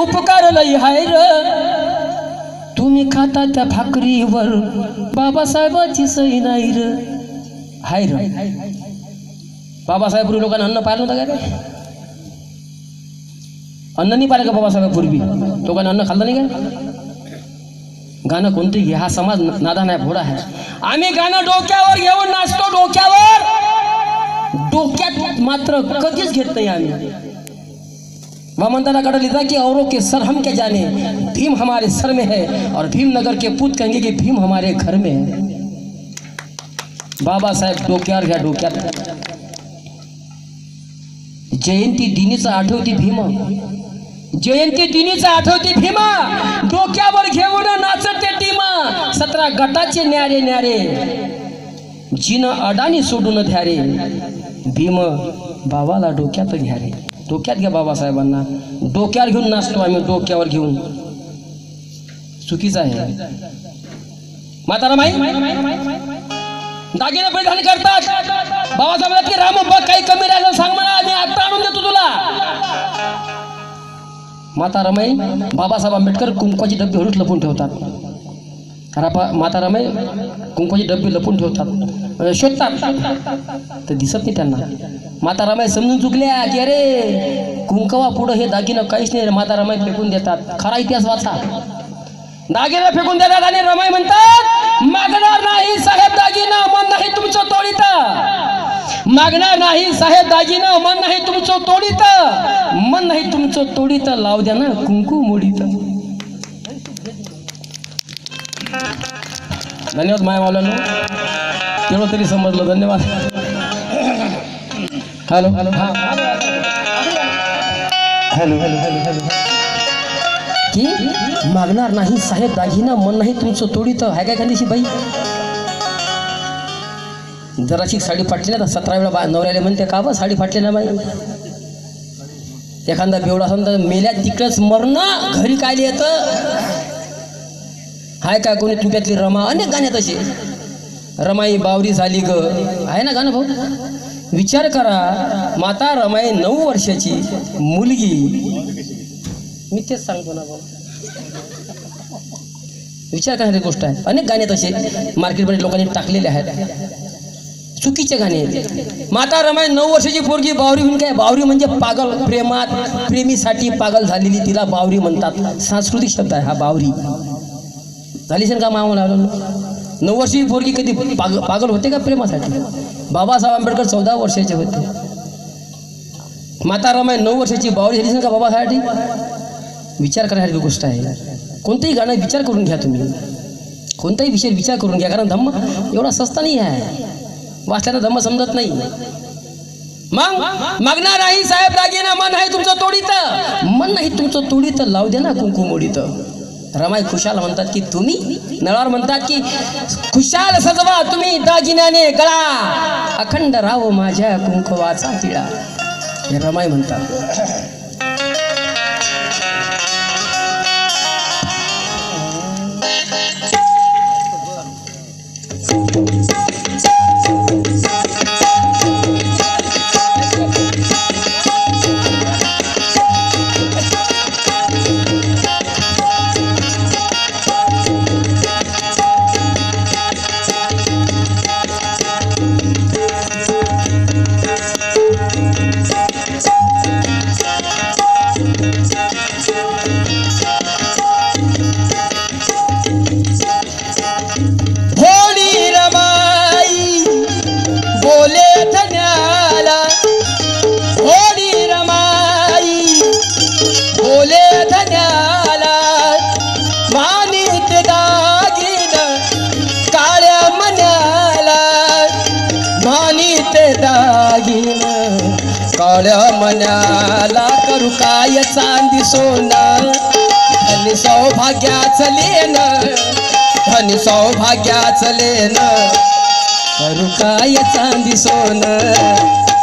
उपकार लई हाय र तुम्ही खाता त्या भाकरीवर बाबासाहेबाची सही नाही र हाय र बाबासाहेब पूर्वी लोकांना अन्न पाहिलं नव्हतं का रे अन्न नाही पाहिलं का बाबासाहेब पूर्वी लोकांना अन्न खाल्लं नाही का गाणं कोणतं घे हा समाज नादा नाही भोडा आहे आम्ही गाणं डोक्यावर घेऊन नाचतो डोक्यात मात्र कधीच घेत नाही आम्ही वामनदाना कड़ा लिखा कि औरों के सर हम क्या जाने भीम हमारे सर में है और भीम नगर के पूत कहेंगे कि भीम हमारे घर में है बाबा साहेब डोक्यावर घ्या डोक्यात जयंती दिनीचा आठवती भीमा जयंती दिनीचा आठवती भीमा डोक्यावर घेऊन नाचते टीमा 17 गटाचे न्यारे न्यारे जिन अडाणी सोडून ध्यारे भीम बाबाला डोक्यात घ्या रे डोक्यात घ्या बाबासाहेबांना डोक्यावर घेऊन नाचतो आम्ही डोक्यावर घेऊन चुकीचं आहे म्हातारा माई दागिने परिधान करतात बाबासाहेब की राम बघ काही कमी राहिलं सांग मला आम्ही आता आणून देतो तुला म्हातारामाई बाबासाहेब आंबेडकर कुंकवाची डब्बी हळूच लपून ठेवतात म्हातारामाई कुंकवाची डब्बी लपून ठेवतात शोधतात तर दिसत नाही त्यांना म्हातारामाई समजून चुकल्या की अरे कुंकवा पुढं हे दागिनं काहीच नाही म्हातारामाई फेकून देतात खरा इतिहास वाचा दागिने फेकून देतात आणि रमाई म्हणतात मागणार नाही साहेब दागिना मन नाही तुमचं तोडीत मागणार नाही साहेब दागिना मन नाही तुमचं तोडीत मन नाही तुमचं तोडीत लाव द्या ना कुंकू मोडीत धन्यवाद माया मावलांनो तेवढं तरी समजलं धन्यवाद hello hello hello hello hello hello की मागणार नाही साहेब दागिना मन नाही तुमचं तोडीत आहे काय खांदीशी बाई जराशी साडी फाटली ना 17 वेळा नवऱ्याला म्हणते का बा साडी फाटली ना बाई एखादा बेवडा समजा मेल्या तिकडंच मरणं घरी काय येतं हाय का कोणी तुमच्यातली रमा अनेक गाण्यात असे रमाई बावरी झाली ग आहे ना गाणं भाऊ विचार करा माता रमाई 9 वर्षाची मुलगी मी तेच सांगतो ना भाऊ विचार करणारी गोष्ट आहे अनेक गाणे तसे मार्केटमध्ये लोकांनी टाकलेले आहेत चुकीचे गाणे माता रमाई 9 वर्षाची पोरगी बावरी म्हणून काय बावरी म्हणजे पागल प्रेमात प्रेमीसाठी पागल झालेली तिला बावरी म्हणतात सांस्कृतिक शब्द आहे हा बावरी झाली असेल का मामा 9 वर्षाची पोरगी कधी पागल होते का प्रेमासाठी बाबासाहेब आंबेडकर 14 वर्षाचे होते माता रमाई 9 वर्षाची बावरी झाली असेल का बाबासाठी विचार करणारी गोष्ट आहे कोणतंही गाणं विचार करून घ्या तुम्ही कोणताही विषय विचार करून घ्या कारण धम्म एवढा सस्ता नाही आहे वाचल्याला धम्म समजत नाही मग मागणार नाही साहेब दागिना मन नाही तुमचं तोडीत मन नाही तुमचं तोडीत लावू दे ना कुंकू मोडीत रमाई खुशाल म्हणतात की तुम्ही नळावर म्हणतात की खुशाल सजवा तुम्ही दागिन्याने गळा अखंड राव माझ्या कुंकवाचा तिळा हे रमाई म्हणतात काळ्या मनाला करू काय चांदी सोनं धनी सौभाग्याचं लेन धनी सौभाग्याचं लेन करू काय चांदी सोनं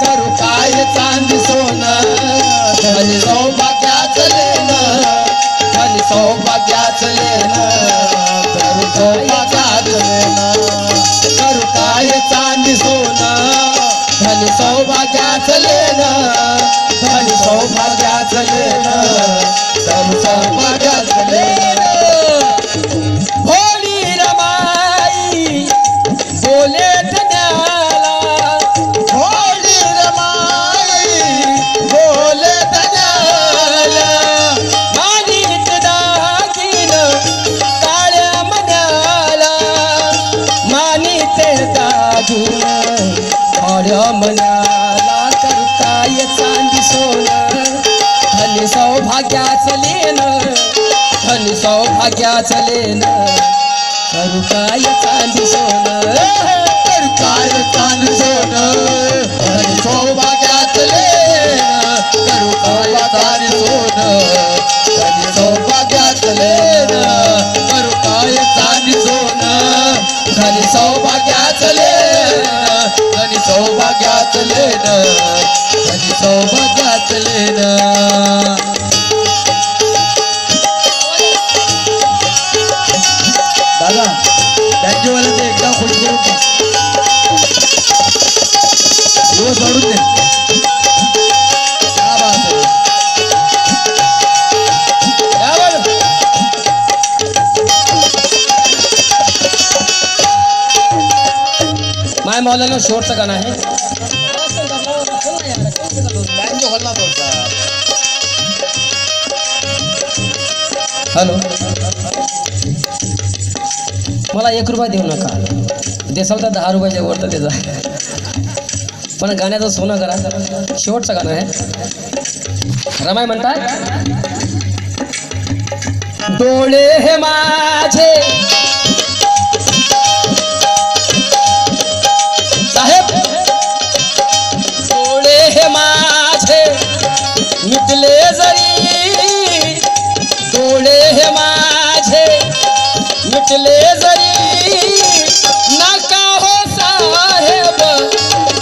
करू काय चांदी सोनं धनी सौभाग्याचं लेन धनी सौभाग्याचं लेन करू सौभाग्याचं लेन करू काय चांदी सोनं धनी सौभाग्याचं लेन धनी सौभाग्याचं लेन सौभाग्याचं लेन धन सौभाग्याचं लेन करू काय चांदी सोनं करू काय चांदी सोनं धन सौभाग्याचं लेन करू काय चांदी सोनं धन सौभाग्याचं लेन करू काय चांदी सोनं धन सौभाग्याचं लेन धन सौभाग्याचं लेन धन सौभाग्याचं लेन दादा त्यांच्यावाला ते एकदा खुश करून दिवस वाढून दे क्या बात है माय मौलाना शेवटचं गाणं आहे हॅलो मला 1 रुपया देऊ नका देसाल तर 10 रुपयाच्या वर तर त्याचा पण गाण्याचं सोनं करा शेवटचं गाणं आहे रमाई म्हणतात डोळे हे माझे साहेब डोळे हे माझे मिटले जरी डोळे हे माझे मिटले जरी नका हो साहेब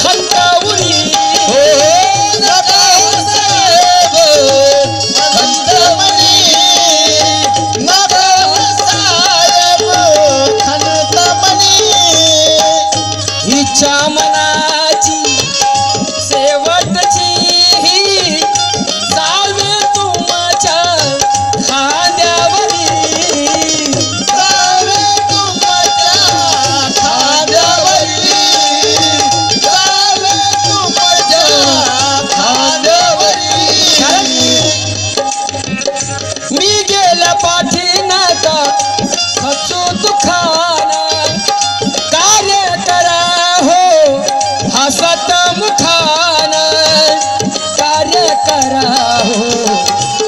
खंडावरी हो नका हो साहेब खंडावरी नका हो साहेब खंडावरी इच्छा मनाची शेवटची जावे तुमच्या खांद्यावरी जावे तुमच्या खांद्यावरी जावे तुमच्या खांद्यावरी मी गेल्या पाठी नका खचू दुखाना कार्य करा हो हसत मुखान कार्य करा हो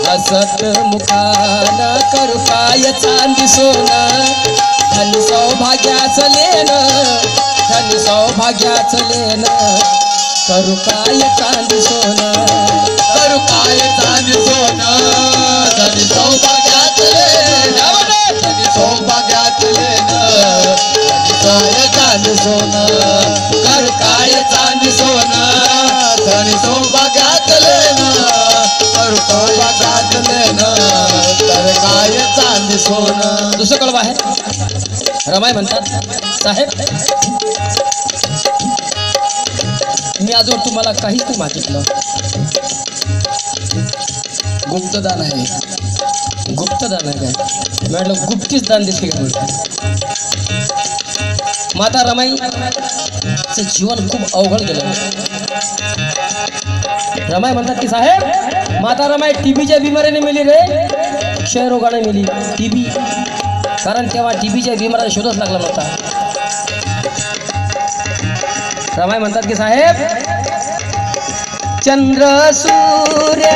हसत मुखान करू काय चांदी सोनं धन सौभाग्याचं लेन धन सौभाग्याचं लेन करू काय चांदी सोनं करू काय चांदी सोनं धन सौभाग्याचं लेन धन सौभाग्याचं लेन काय चांदी सोनं करू काय चांदी सोनं धन सौभाग्याचं लेन करू सौभाग्याचं लेन तर काय चांदी सोनं दुसरं कळवा आहे रमाई म्हणतात साहेब मी आजवर तुम्हाला काहीच नाही मागितलं गुप्तदान आहे गुप्तदान आहे काय म्हटलं गुप्तीच दान देते का माता रमाईचं जीवन खूप अवघड गेलं रमाई म्हणतात की साहेब माता रमाई टीबीच्या बिमारीने मेली रे क्षयरोगाने मेली टीबी कारण तेव्हा टीबीच्या बिमाराचा शोधच लागला नव्हता रमाई म्हणतात की साहेब चंद्र सूर्य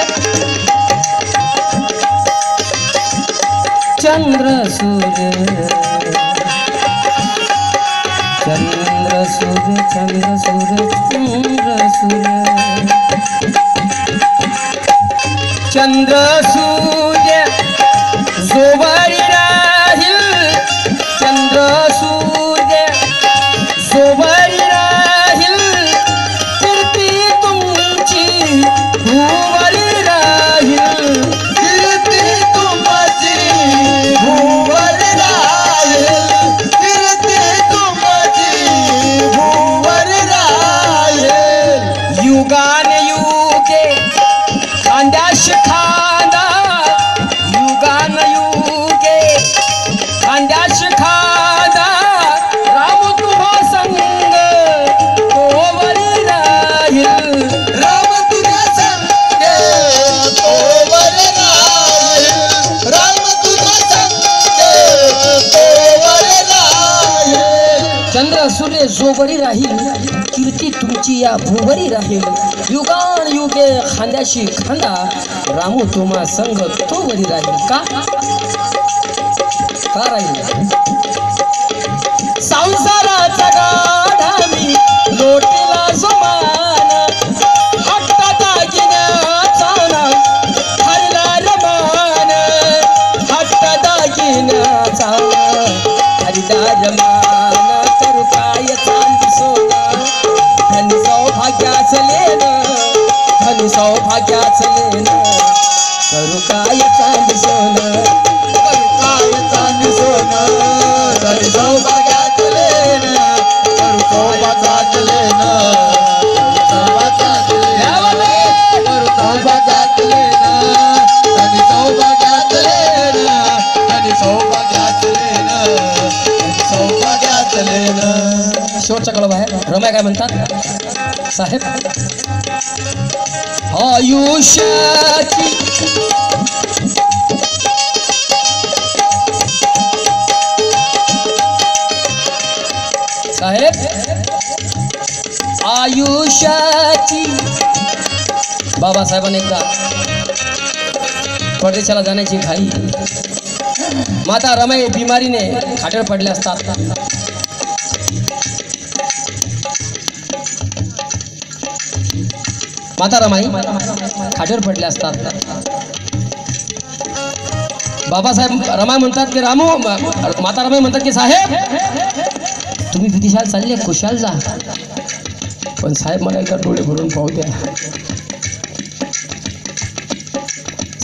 चंद्र सूर्य चंद्र सूर्य चंद्र सूर्य चंद्र सूर्य चंद्र सूर्य जोवरी राहील चंद्र सूर्य जोवरी राहील कीर्ती तुमची भूवरी राहील कीर्ती तुमची भूवर राहील कीर्ती तुमची भूवर राहील युगान युगे खांद्याशी खांदा युगान युगे खांद्याशी खांदा राम तुझा संग तोवरी राहील राम तुझ्या संगे तोवर राहील राम तुझ्या संगे तोवर राहील चंद्र सूर्य जोबरी राहील कीर्ती तुमची या भूवरी राहील, युगान युगे खांद्याशी खांदा रामू तुम्हा संग तो वरी राहील. का राहील? संसाराचा गाढा मी लोटीला सुमान, हट्टा दागिन्याचा ना हरला रमान, हट्टा दागिन्याचा हरला रमान, करू काय चांदी सोनं, धनी सौभाग्याच लेणं, धनी सौभाग्याच लेणं, करू काय चांदी सोनं, करू काय चांदी सोनं, धनी सौभाग्याच लेणं, करू सौभाग्याच लेणं, सौभाग्याच लेणं, करू सौभाग्याच लेणं, धनी सौभाग्याच लेणं, धनी सौभाग्याच लेणं, सौभाग्याच लेणं. शेवटचा कळवा आहे. रमाय काय म्हणतात साहेब? आयुष्याची साहेब आयुष्याची बाबासाहेबांनी एकदा परदेशाला जाण्याची घाई. माता रमाई बिमारीने खाटेवर पडले असतात. माता रमाई खाटेवर पडले असतात. बाबासाहेब रमाई म्हणतात की रामू, माता रमाई म्हणतात की साहेब तुम्ही विदेशाला चालले, खुशाल जा, पण साहेब मला एकदा डोळे भरून पाहू द्या.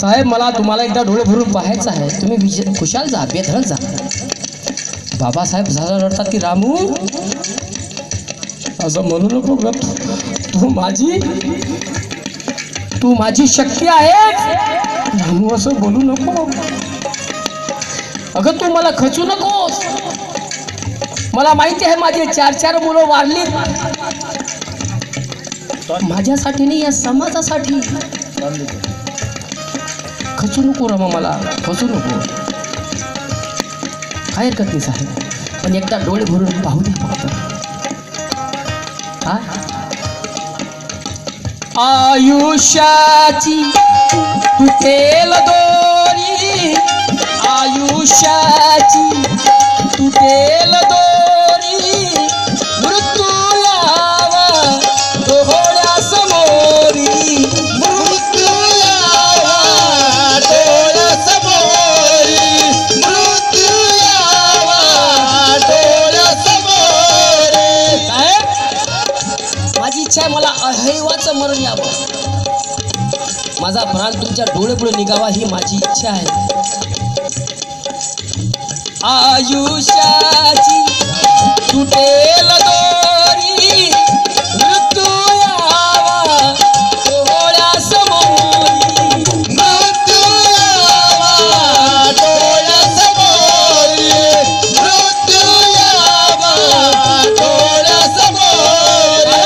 साहेब मला तुम्हाला एकदा डोळे भरून पाहायचं आहे, तुम्ही खुशाल जा, बेधडक जा. बाबासाहेब झाला रडतात की रामू असं म्हणू नको ग, तू माझी शक्ती आहे. रामू असं बोलू नको. अगं तू मला खचू नकोस. मला माहिती आहे माझे 4 मुलं वारली माझ्यासाठी नाही, या समाजासाठी. खचू नको रमा, मला खचू नको. काय हरकत नाही साहेब, पण एकदा डोळे भरून पाहू द्या फक्त. हा आयुष्याची तुटेल दोरी, आयुष्याची तुटेल दोरी, मृत्यू यावा डोळ्या समोरी, मृत्यू यावा डोळ्या समोरी, मृत्यू यावा डोळ्या समोरी. साहेब माझी इच्छा आहे, मला अहैवाचं मरण यावं, माझा प्राण तुमच्या डोळेपुढे निघावा ही माझी इच्छा आहे. आयुष्याची तुटेल दोरी, मृत्यू यावा डोळ्या समोरी, मृत्यू यावा डोळ्या समोरी, मृत्यू यावा डोळ्या समोरी.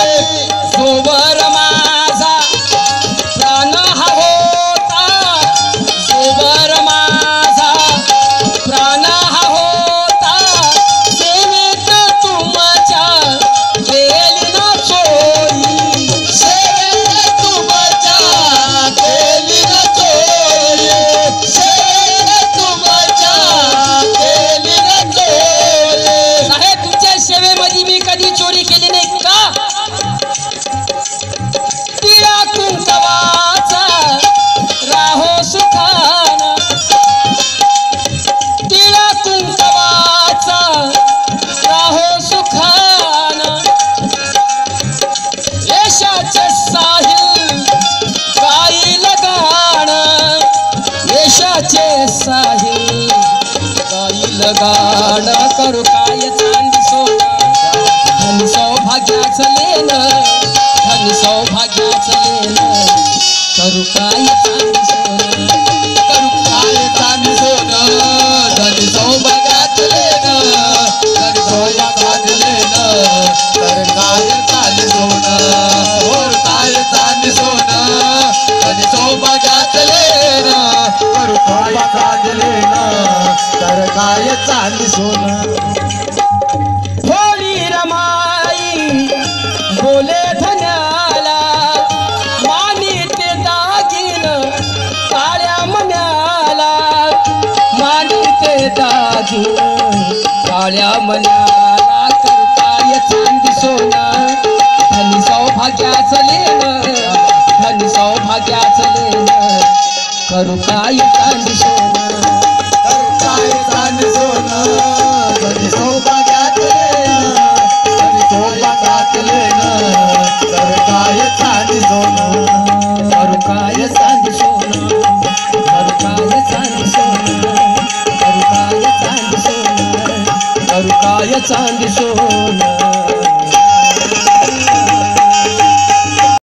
जोवर माझा प्राण हा होता, जोवर माझा प्राण हा होता, सेवेत तुमच्या केली ना चोरी, सेवेत तुमच्या केली ना चोरी, सेवेत तुमच्या केली ना चोरी. साहेब तुमच्या सेवेमध्ये मी कधी चोरी केली नाही का? तिळा कुंकवाचा राहो सुखाना, तिळा कुंकवाचा राहो सुखाना, यशाचे साहिल गाईल गाण, यशाचे साहिल गाईल गाण, करू काय चांदी सोनं, धन सौभाग्याचं लेणं, धन सौभाग्याचं लेणं, करू काय चांदी सोनं, करू काय चांदी सोनं, धनी सौभाग्यात लेणं, धनी सौभाग्यात लेणं, तर काय चांदी सोनं, और काय चांदी सोनं, धनी सौभाग्यात लेणं, करू सौभाग्यात लेणं, तर काय चांदी सोनं. भोळी रमाई काळ्या मन्याला करू काय चांदी सोनं धनी सौभाग्याचं लेणं धनी सौभाग्याचं लेणं करू काय चांदी सोनं तर काय चांदी सोनं धनी सौभाग्याचं लेणं धनी सौभाग्याचं लेणं तर काय चांदी सोनं करू काय चांदी सोनं करू काय चांदी सोनं करू काय चांदी सोनं करू काय चांदी सोनं